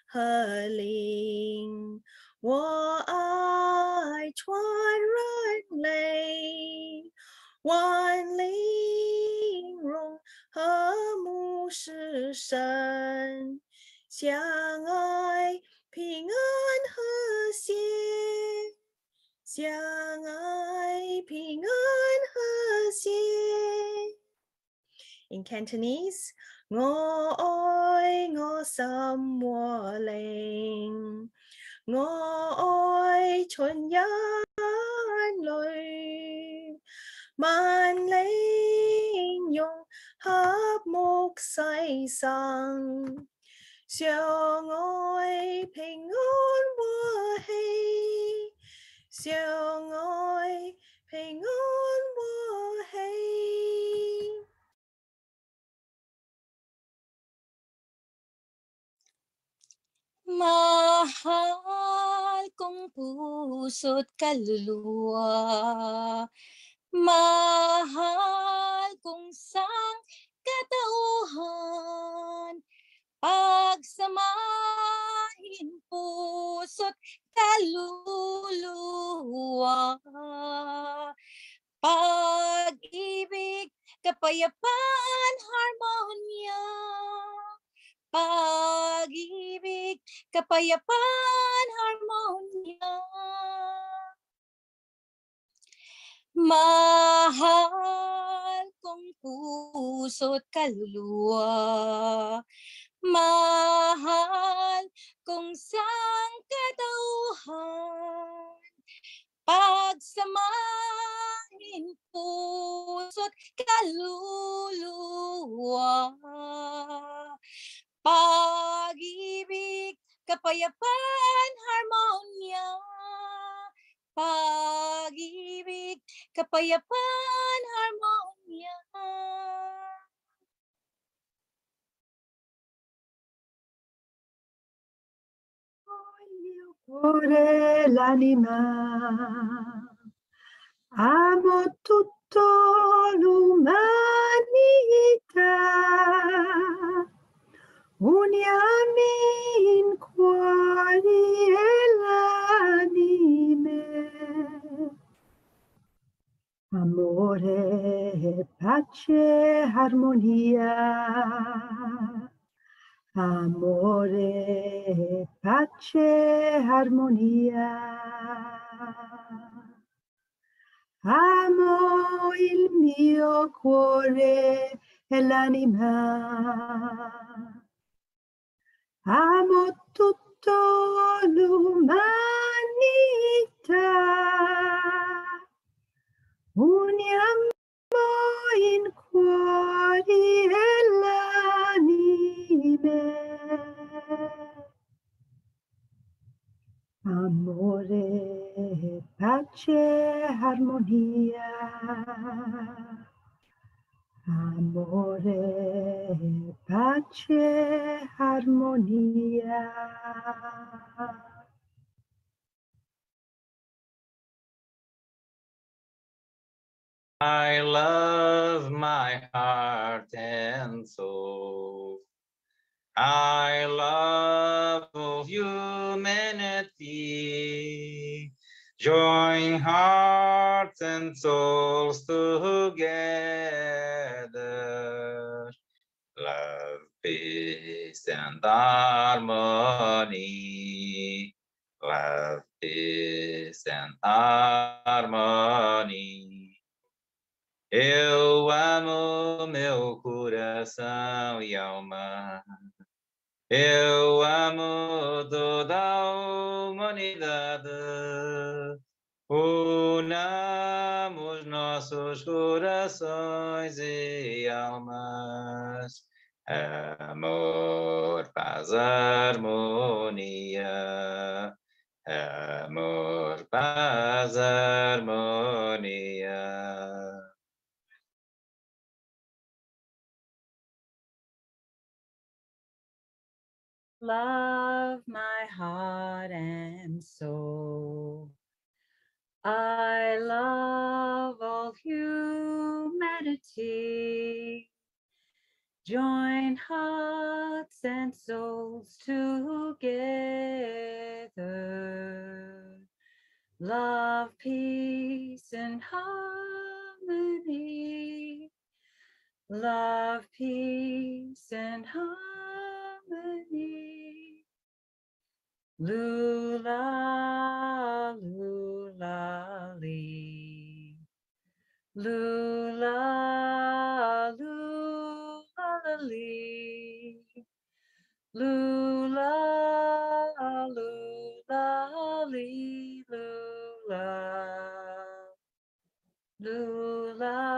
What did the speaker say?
和灵，我爱传人类，万灵荣和睦是神，相爱平安和谐，相爱平安和谐。In Cantonese, 我愛我心和靈，我愛全人類，萬靈用合木世生，相愛平安和喜，相愛平安和喜。Mahal kong puso't kaluluwa, mahal kong sangkatauhan, pagsamahin puso't kaluluwa. Pag-ibig, kapayapaan, harmonya. Pag-ibig, kapayapaan, harmonya. Mahal kong puso't kaluluwa, mahal kong sangkatauhan, pagsamahin puso't kaluluwa. Pag-ibig, kapayapaan, harmonya. Pag-ibig, kapayapaan, harmonya. Cuore l'anima, amo tutto l'umanità, uniami in cuori e l'anime, amore, pace, armonia. Amore, pace, armonia. Amo il mio cuore e l'anima. Amo tutto l'umanità. Uniamo in cuori e l'anime. Amore, pace, armonia. Amore, pace, armonia. I love my heart and soul. I love all humanity. Join hearts and souls together. Love, peace, and harmony. Love, peace, and harmony. Eu amo meu coração e alma. Eu amo toda a humanidade. Unamos nossos corações e almas. Amor, paz, harmonia. Amor, paz, harmonia. Love my heart and soul. I love all humanity. Join hearts and souls together. love, peace, and harmony. Love, peace, and harmony. Lula, lula, lee. Lula, lula, lee. Lula, lula, lee, lula. Lula,